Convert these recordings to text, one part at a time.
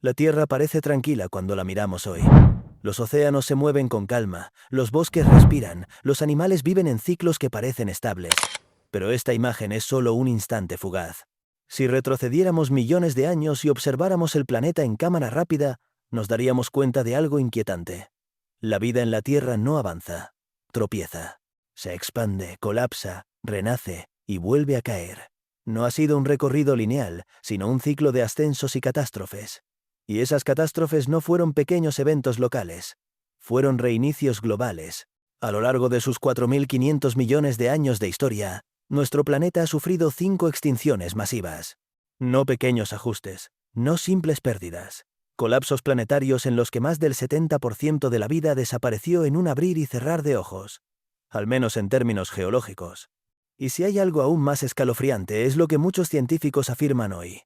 La Tierra parece tranquila cuando la miramos hoy. Los océanos se mueven con calma, los bosques respiran, los animales viven en ciclos que parecen estables. Pero esta imagen es solo un instante fugaz. Si retrocediéramos millones de años y observáramos el planeta en cámara rápida, nos daríamos cuenta de algo inquietante. La vida en la Tierra no avanza, tropieza. Se expande, colapsa, renace y vuelve a caer. No ha sido un recorrido lineal, sino un ciclo de ascensos y catástrofes. Y esas catástrofes no fueron pequeños eventos locales. Fueron reinicios globales. A lo largo de sus 4.500 millones de años de historia, nuestro planeta ha sufrido 5 extinciones masivas. No pequeños ajustes, no simples pérdidas. Colapsos planetarios en los que más del 70% de la vida desapareció en un abrir y cerrar de ojos. Al menos en términos geológicos. Y si hay algo aún más escalofriante es lo que muchos científicos afirman hoy.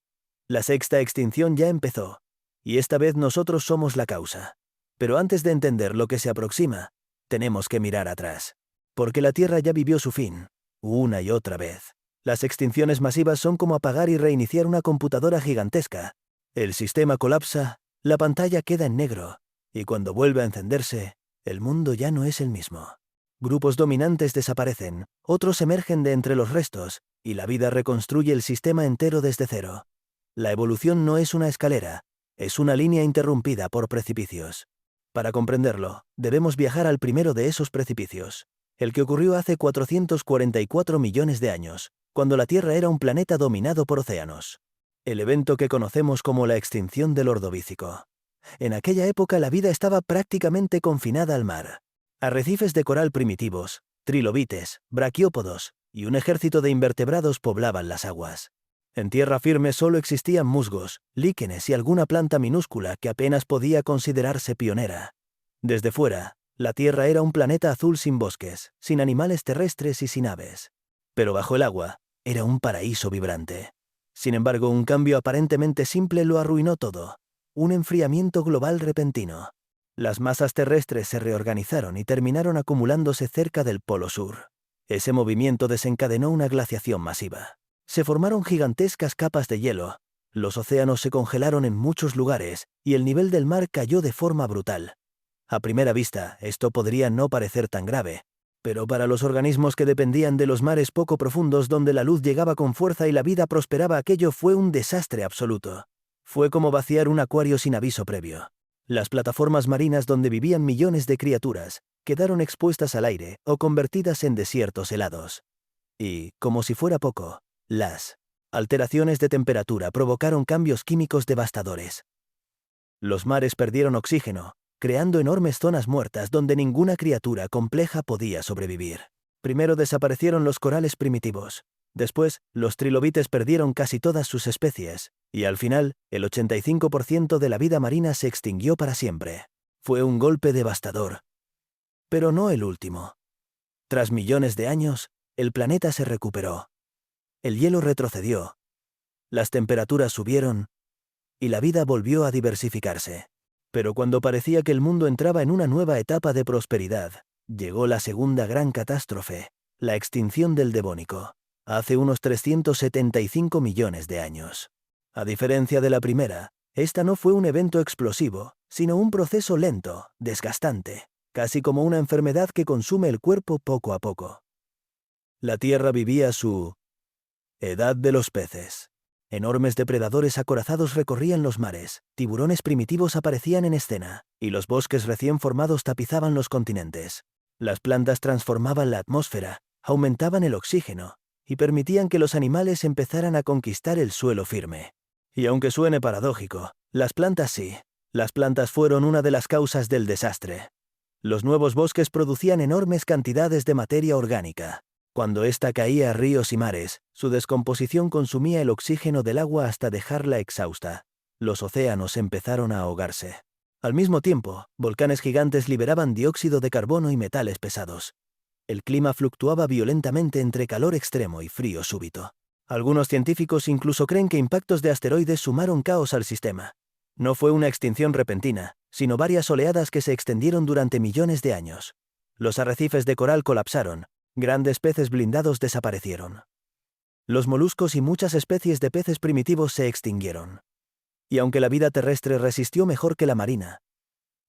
La sexta extinción ya empezó. Y esta vez nosotros somos la causa. Pero antes de entender lo que se aproxima, tenemos que mirar atrás. Porque la Tierra ya vivió su fin, una y otra vez. Las extinciones masivas son como apagar y reiniciar una computadora gigantesca. El sistema colapsa, la pantalla queda en negro, y cuando vuelve a encenderse, el mundo ya no es el mismo. Grupos dominantes desaparecen, otros emergen de entre los restos, y la vida reconstruye el sistema entero desde cero. La evolución no es una escalera, es una línea interrumpida por precipicios. Para comprenderlo, debemos viajar al primero de esos precipicios, el que ocurrió hace 444 millones de años, cuando la Tierra era un planeta dominado por océanos. El evento que conocemos como la extinción del Ordovícico. En aquella época la vida estaba prácticamente confinada al mar. Arrecifes de coral primitivos, trilobites, braquiópodos y un ejército de invertebrados poblaban las aguas. En tierra firme solo existían musgos, líquenes y alguna planta minúscula que apenas podía considerarse pionera. Desde fuera, la Tierra era un planeta azul sin bosques, sin animales terrestres y sin aves. Pero bajo el agua, era un paraíso vibrante. Sin embargo, un cambio aparentemente simple lo arruinó todo. Un enfriamiento global repentino. Las masas terrestres se reorganizaron y terminaron acumulándose cerca del Polo Sur. Ese movimiento desencadenó una glaciación masiva. Se formaron gigantescas capas de hielo, los océanos se congelaron en muchos lugares y el nivel del mar cayó de forma brutal. A primera vista, esto podría no parecer tan grave, pero para los organismos que dependían de los mares poco profundos donde la luz llegaba con fuerza y la vida prosperaba, aquello fue un desastre absoluto. Fue como vaciar un acuario sin aviso previo. Las plataformas marinas donde vivían millones de criaturas quedaron expuestas al aire o convertidas en desiertos helados. Y, como si fuera poco, las alteraciones de temperatura provocaron cambios químicos devastadores. Los mares perdieron oxígeno, creando enormes zonas muertas donde ninguna criatura compleja podía sobrevivir. Primero desaparecieron los corales primitivos. Después, los trilobites perdieron casi todas sus especies. Y al final, el 85% de la vida marina se extinguió para siempre. Fue un golpe devastador. Pero no el último. Tras millones de años, el planeta se recuperó. El hielo retrocedió, las temperaturas subieron, y la vida volvió a diversificarse. Pero cuando parecía que el mundo entraba en una nueva etapa de prosperidad, llegó la segunda gran catástrofe, la extinción del Devónico, hace unos 375 millones de años. A diferencia de la primera, esta no fue un evento explosivo, sino un proceso lento, desgastante, casi como una enfermedad que consume el cuerpo poco a poco. La Tierra vivía su edad de los peces. Enormes depredadores acorazados recorrían los mares, tiburones primitivos aparecían en escena, y los bosques recién formados tapizaban los continentes. Las plantas transformaban la atmósfera, aumentaban el oxígeno, y permitían que los animales empezaran a conquistar el suelo firme. Y aunque suene paradójico, las plantas sí. Las plantas fueron una de las causas del desastre. Los nuevos bosques producían enormes cantidades de materia orgánica. Cuando ésta caía a ríos y mares, su descomposición consumía el oxígeno del agua hasta dejarla exhausta. Los océanos empezaron a ahogarse. Al mismo tiempo, volcanes gigantes liberaban dióxido de carbono y metales pesados. El clima fluctuaba violentamente entre calor extremo y frío súbito. Algunos científicos incluso creen que impactos de asteroides sumaron caos al sistema. No fue una extinción repentina, sino varias oleadas que se extendieron durante millones de años. Los arrecifes de coral colapsaron. Grandes peces blindados desaparecieron. Los moluscos y muchas especies de peces primitivos se extinguieron. Y aunque la vida terrestre resistió mejor que la marina,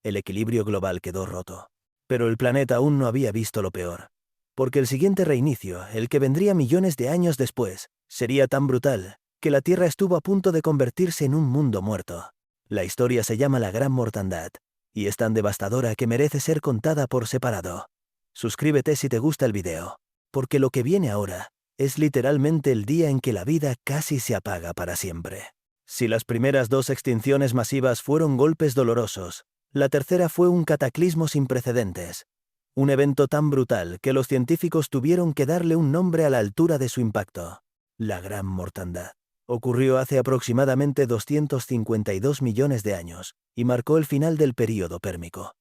el equilibrio global quedó roto. Pero el planeta aún no había visto lo peor. Porque el siguiente reinicio, el que vendría millones de años después, sería tan brutal que la Tierra estuvo a punto de convertirse en un mundo muerto. La historia se llama la Gran Mortandad, y es tan devastadora que merece ser contada por separado. Suscríbete si te gusta el video, porque lo que viene ahora es literalmente el día en que la vida casi se apaga para siempre. Si las primeras dos extinciones masivas fueron golpes dolorosos, la tercera fue un cataclismo sin precedentes. Un evento tan brutal que los científicos tuvieron que darle un nombre a la altura de su impacto: la Gran Mortandad. Ocurrió hace aproximadamente 252 millones de años y marcó el final del período pérmico.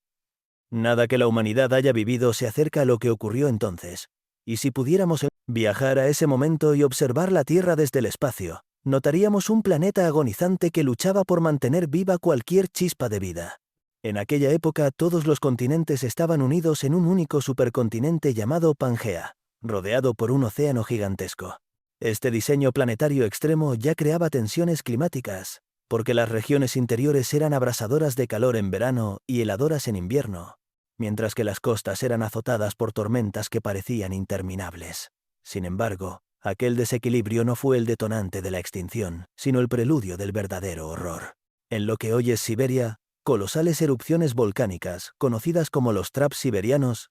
Nada que la humanidad haya vivido se acerca a lo que ocurrió entonces, y si pudiéramos viajar a ese momento y observar la Tierra desde el espacio, notaríamos un planeta agonizante que luchaba por mantener viva cualquier chispa de vida. En aquella época todos los continentes estaban unidos en un único supercontinente llamado Pangea, rodeado por un océano gigantesco. Este diseño planetario extremo ya creaba tensiones climáticas, porque las regiones interiores eran abrasadoras de calor en verano y heladoras en invierno, mientras que las costas eran azotadas por tormentas que parecían interminables. Sin embargo, aquel desequilibrio no fue el detonante de la extinción, sino el preludio del verdadero horror. En lo que hoy es Siberia, colosales erupciones volcánicas, conocidas como los traps siberianos,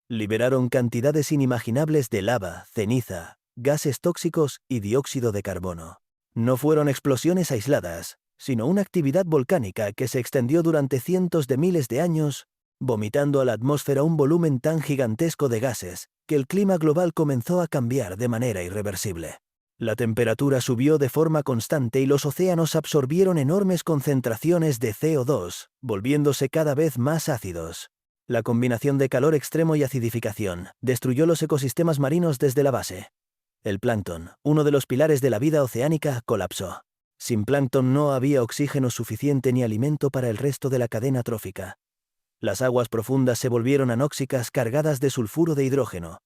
liberaron cantidades inimaginables de lava, ceniza, gases tóxicos y dióxido de carbono. No fueron explosiones aisladas, sino una actividad volcánica que se extendió durante cientos de miles de años, vomitando a la atmósfera un volumen tan gigantesco de gases que el clima global comenzó a cambiar de manera irreversible. La temperatura subió de forma constante y los océanos absorbieron enormes concentraciones de CO2, volviéndose cada vez más ácidos. La combinación de calor extremo y acidificación destruyó los ecosistemas marinos desde la base. El plancton, uno de los pilares de la vida oceánica, colapsó. Sin plancton no había oxígeno suficiente ni alimento para el resto de la cadena trófica. Las aguas profundas se volvieron anóxicas cargadas de sulfuro de hidrógeno,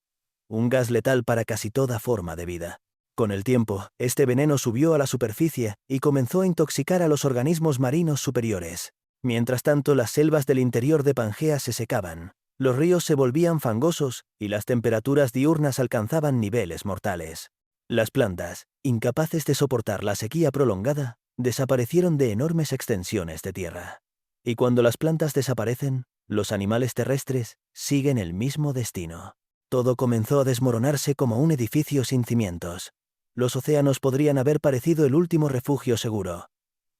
un gas letal para casi toda forma de vida. Con el tiempo, este veneno subió a la superficie y comenzó a intoxicar a los organismos marinos superiores. Mientras tanto, las selvas del interior de Pangea se secaban, los ríos se volvían fangosos y las temperaturas diurnas alcanzaban niveles mortales. Las plantas, incapaces de soportar la sequía prolongada, desaparecieron de enormes extensiones de tierra. Y cuando las plantas desaparecen, los animales terrestres siguen el mismo destino. Todo comenzó a desmoronarse como un edificio sin cimientos. Los océanos podrían haber parecido el último refugio seguro.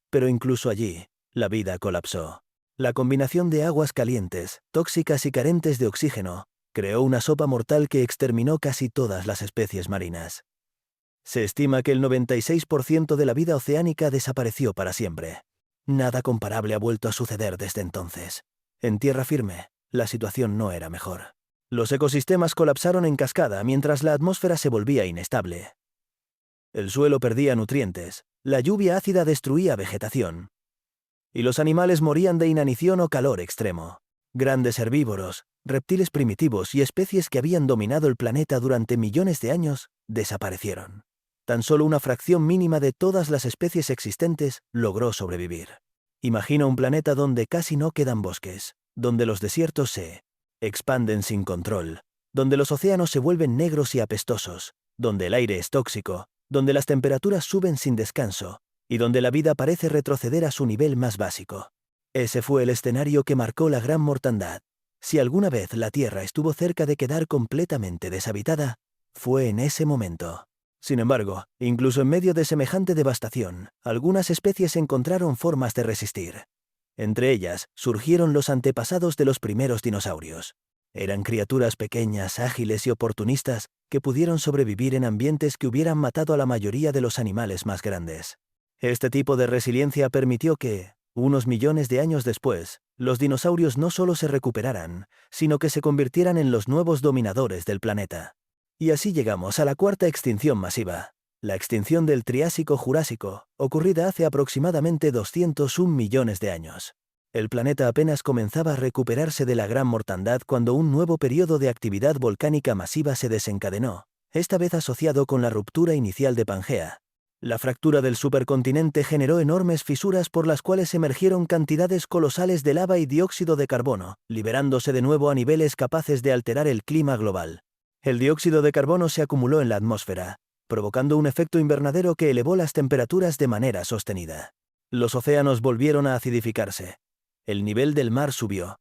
Pero incluso allí, la vida colapsó. La combinación de aguas calientes, tóxicas y carentes de oxígeno, creó una sopa mortal que exterminó casi todas las especies marinas. Se estima que el 96% de la vida oceánica desapareció para siempre. Nada comparable ha vuelto a suceder desde entonces. En tierra firme, la situación no era mejor. Los ecosistemas colapsaron en cascada mientras la atmósfera se volvía inestable. El suelo perdía nutrientes, la lluvia ácida destruía vegetación, y los animales morían de inanición o calor extremo. Grandes herbívoros, reptiles primitivos y especies que habían dominado el planeta durante millones de años, desaparecieron. Tan solo una fracción mínima de todas las especies existentes logró sobrevivir. Imagina un planeta donde casi no quedan bosques, donde los desiertos se expanden sin control, donde los océanos se vuelven negros y apestosos, donde el aire es tóxico, donde las temperaturas suben sin descanso, y donde la vida parece retroceder a su nivel más básico. Ese fue el escenario que marcó la Gran Mortandad. Si alguna vez la Tierra estuvo cerca de quedar completamente deshabitada, fue en ese momento. Sin embargo, incluso en medio de semejante devastación, algunas especies encontraron formas de resistir. Entre ellas, surgieron los antepasados de los primeros dinosaurios. Eran criaturas pequeñas, ágiles y oportunistas que pudieron sobrevivir en ambientes que hubieran matado a la mayoría de los animales más grandes. Este tipo de resiliencia permitió que, unos millones de años después, los dinosaurios no solo se recuperaran, sino que se convirtieran en los nuevos dominadores del planeta. Y así llegamos a la cuarta extinción masiva, la extinción del Triásico-Jurásico, ocurrida hace aproximadamente 201 millones de años. El planeta apenas comenzaba a recuperarse de la Gran Mortandad cuando un nuevo periodo de actividad volcánica masiva se desencadenó, esta vez asociado con la ruptura inicial de Pangea. La fractura del supercontinente generó enormes fisuras por las cuales emergieron cantidades colosales de lava y dióxido de carbono, liberándose de nuevo a niveles capaces de alterar el clima global. El dióxido de carbono se acumuló en la atmósfera, provocando un efecto invernadero que elevó las temperaturas de manera sostenida. Los océanos volvieron a acidificarse. El nivel del mar subió,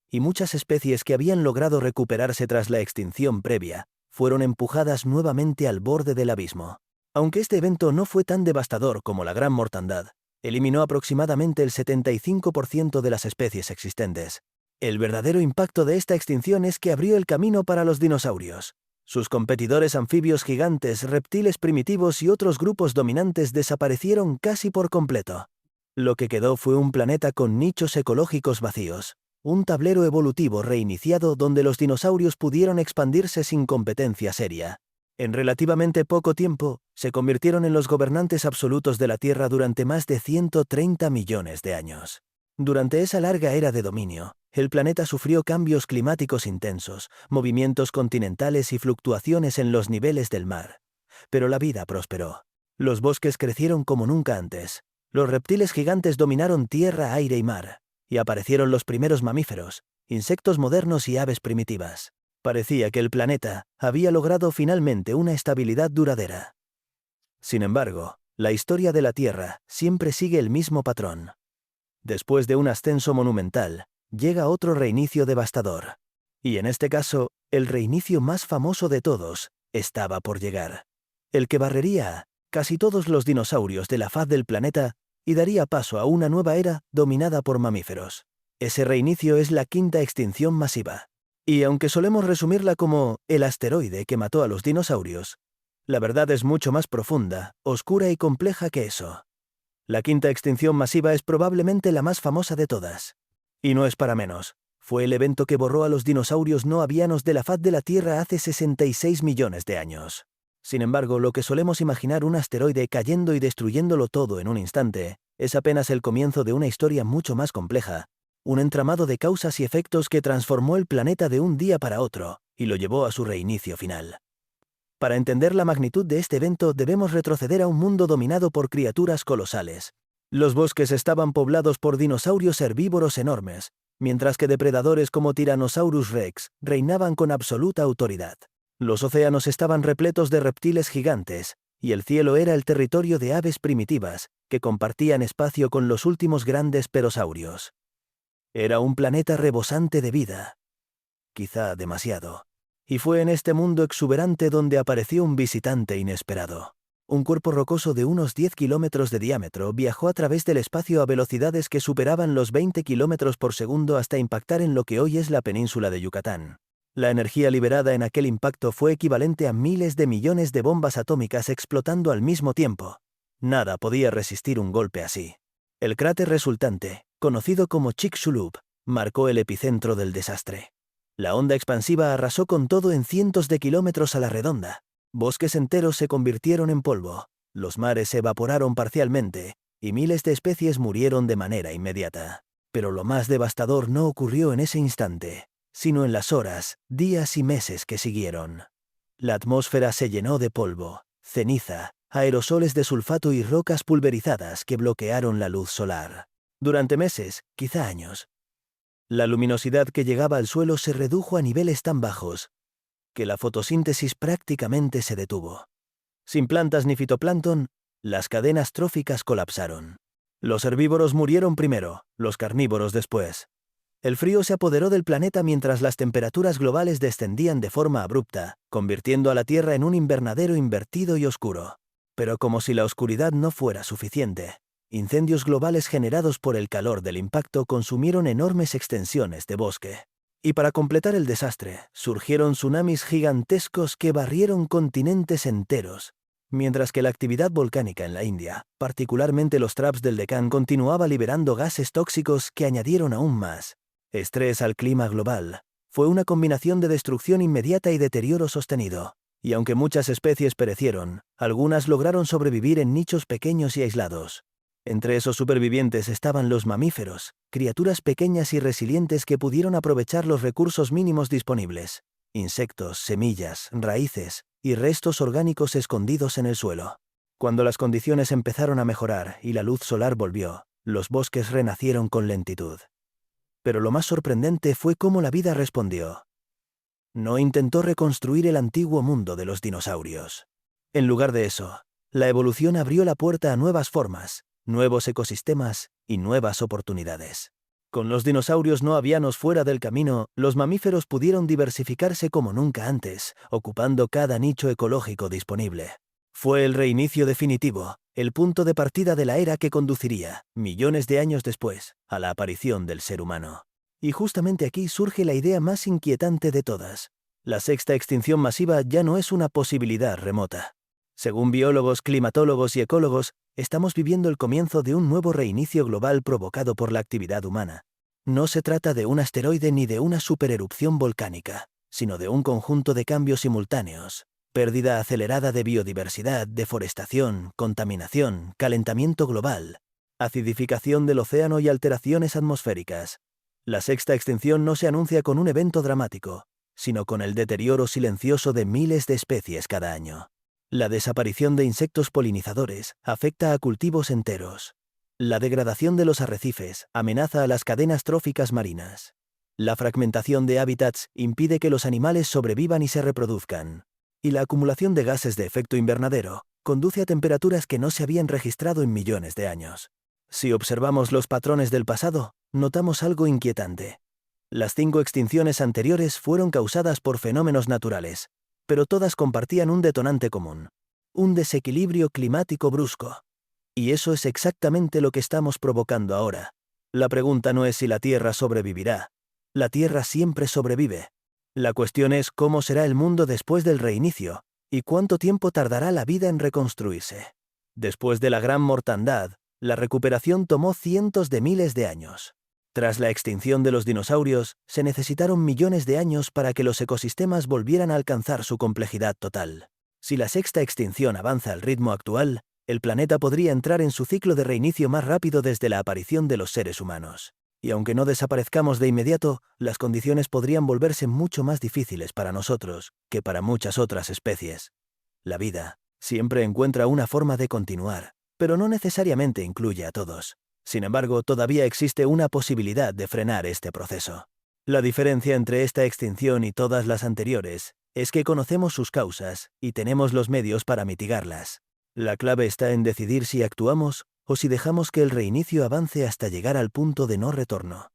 y muchas especies que habían logrado recuperarse tras la extinción previa, fueron empujadas nuevamente al borde del abismo. Aunque este evento no fue tan devastador como la Gran Mortandad, eliminó aproximadamente el 75% de las especies existentes. El verdadero impacto de esta extinción es que abrió el camino para los dinosaurios. Sus competidores anfibios gigantes, reptiles primitivos y otros grupos dominantes desaparecieron casi por completo. Lo que quedó fue un planeta con nichos ecológicos vacíos, un tablero evolutivo reiniciado donde los dinosaurios pudieron expandirse sin competencia seria. En relativamente poco tiempo, se convirtieron en los gobernantes absolutos de la Tierra durante más de 130 millones de años. Durante esa larga era de dominio, el planeta sufrió cambios climáticos intensos, movimientos continentales y fluctuaciones en los niveles del mar. Pero la vida prosperó. Los bosques crecieron como nunca antes. Los reptiles gigantes dominaron tierra, aire y mar, y aparecieron los primeros mamíferos, insectos modernos y aves primitivas. Parecía que el planeta había logrado finalmente una estabilidad duradera. Sin embargo, la historia de la Tierra siempre sigue el mismo patrón. Después de un ascenso monumental, llega otro reinicio devastador. Y en este caso, el reinicio más famoso de todos estaba por llegar. El que barrería a casi todos los dinosaurios de la faz del planeta y daría paso a una nueva era dominada por mamíferos. Ese reinicio es la quinta extinción masiva. Y aunque solemos resumirla como el asteroide que mató a los dinosaurios, la verdad es mucho más profunda, oscura y compleja que eso. La quinta extinción masiva es probablemente la más famosa de todas. Y no es para menos. Fue el evento que borró a los dinosaurios no avianos de la faz de la Tierra hace 66 millones de años. Sin embargo, lo que solemos imaginar un asteroide cayendo y destruyéndolo todo en un instante, es apenas el comienzo de una historia mucho más compleja. Un entramado de causas y efectos que transformó el planeta de un día para otro, y lo llevó a su reinicio final. Para entender la magnitud de este evento debemos retroceder a un mundo dominado por criaturas colosales. Los bosques estaban poblados por dinosaurios herbívoros enormes, mientras que depredadores como Tyrannosaurus rex reinaban con absoluta autoridad. Los océanos estaban repletos de reptiles gigantes, y el cielo era el territorio de aves primitivas, que compartían espacio con los últimos grandes pterosaurios. Era un planeta rebosante de vida. Quizá demasiado. Y fue en este mundo exuberante donde apareció un visitante inesperado. Un cuerpo rocoso de unos 10 kilómetros de diámetro viajó a través del espacio a velocidades que superaban los 20 kilómetros por segundo hasta impactar en lo que hoy es la península de Yucatán. La energía liberada en aquel impacto fue equivalente a miles de millones de bombas atómicas explotando al mismo tiempo. Nada podía resistir un golpe así. El cráter resultante, conocido como Chicxulub, marcó el epicentro del desastre. La onda expansiva arrasó con todo en cientos de kilómetros a la redonda. Bosques enteros se convirtieron en polvo, los mares se evaporaron parcialmente, y miles de especies murieron de manera inmediata. Pero lo más devastador no ocurrió en ese instante, sino en las horas, días y meses que siguieron. La atmósfera se llenó de polvo, ceniza, aerosoles de sulfato y rocas pulverizadas que bloquearon la luz solar. Durante meses, quizá años, la luminosidad que llegaba al suelo se redujo a niveles tan bajos que la fotosíntesis prácticamente se detuvo. Sin plantas ni fitoplancton, las cadenas tróficas colapsaron. Los herbívoros murieron primero, los carnívoros después. El frío se apoderó del planeta mientras las temperaturas globales descendían de forma abrupta, convirtiendo a la Tierra en un invernadero invertido y oscuro. Pero como si la oscuridad no fuera suficiente, incendios globales generados por el calor del impacto consumieron enormes extensiones de bosque. Y para completar el desastre, surgieron tsunamis gigantescos que barrieron continentes enteros, mientras que la actividad volcánica en la India, particularmente los traps del Deccan, continuaba liberando gases tóxicos que añadieron aún más estrés al clima global. Fue una combinación de destrucción inmediata y deterioro sostenido. Y aunque muchas especies perecieron, algunas lograron sobrevivir en nichos pequeños y aislados. Entre esos supervivientes estaban los mamíferos, criaturas pequeñas y resilientes que pudieron aprovechar los recursos mínimos disponibles: insectos, semillas, raíces y restos orgánicos escondidos en el suelo. Cuando las condiciones empezaron a mejorar y la luz solar volvió, los bosques renacieron con lentitud. Pero lo más sorprendente fue cómo la vida respondió. No intentó reconstruir el antiguo mundo de los dinosaurios. En lugar de eso, la evolución abrió la puerta a nuevas formas, nuevos ecosistemas y nuevas oportunidades. Con los dinosaurios no avianos fuera del camino, los mamíferos pudieron diversificarse como nunca antes, ocupando cada nicho ecológico disponible. Fue el reinicio definitivo, el punto de partida de la era que conduciría, millones de años después, a la aparición del ser humano. Y justamente aquí surge la idea más inquietante de todas. La sexta extinción masiva ya no es una posibilidad remota. Según biólogos, climatólogos y ecólogos, estamos viviendo el comienzo de un nuevo reinicio global provocado por la actividad humana. No se trata de un asteroide ni de una supererupción volcánica, sino de un conjunto de cambios simultáneos. Pérdida acelerada de biodiversidad, deforestación, contaminación, calentamiento global, acidificación del océano y alteraciones atmosféricas. La sexta extinción no se anuncia con un evento dramático, sino con el deterioro silencioso de miles de especies cada año. La desaparición de insectos polinizadores afecta a cultivos enteros. La degradación de los arrecifes amenaza a las cadenas tróficas marinas. La fragmentación de hábitats impide que los animales sobrevivan y se reproduzcan. Y la acumulación de gases de efecto invernadero conduce a temperaturas que no se habían registrado en millones de años. Si observamos los patrones del pasado, notamos algo inquietante. Las 5 extinciones anteriores fueron causadas por fenómenos naturales, pero todas compartían un detonante común: un desequilibrio climático brusco. Y eso es exactamente lo que estamos provocando ahora. La pregunta no es si la Tierra sobrevivirá. La Tierra siempre sobrevive. La cuestión es cómo será el mundo después del reinicio, y cuánto tiempo tardará la vida en reconstruirse. Después de la gran mortandad, la recuperación tomó cientos de miles de años. Tras la extinción de los dinosaurios, se necesitaron millones de años para que los ecosistemas volvieran a alcanzar su complejidad total. Si la sexta extinción avanza al ritmo actual, el planeta podría entrar en su ciclo de reinicio más rápido desde la aparición de los seres humanos. Y aunque no desaparezcamos de inmediato, las condiciones podrían volverse mucho más difíciles para nosotros que para muchas otras especies. La vida siempre encuentra una forma de continuar, pero no necesariamente incluye a todos. Sin embargo, todavía existe una posibilidad de frenar este proceso. La diferencia entre esta extinción y todas las anteriores es que conocemos sus causas y tenemos los medios para mitigarlas. La clave está en decidir si actuamos o si dejamos que el reinicio avance hasta llegar al punto de no retorno.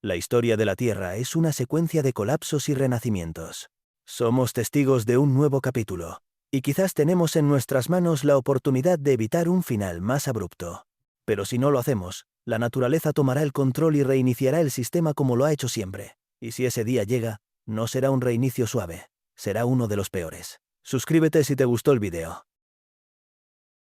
La historia de la Tierra es una secuencia de colapsos y renacimientos. Somos testigos de un nuevo capítulo, y quizás tenemos en nuestras manos la oportunidad de evitar un final más abrupto. Pero si no lo hacemos, la naturaleza tomará el control y reiniciará el sistema como lo ha hecho siempre. Y si ese día llega, no será un reinicio suave, será uno de los peores. Suscríbete si te gustó el video.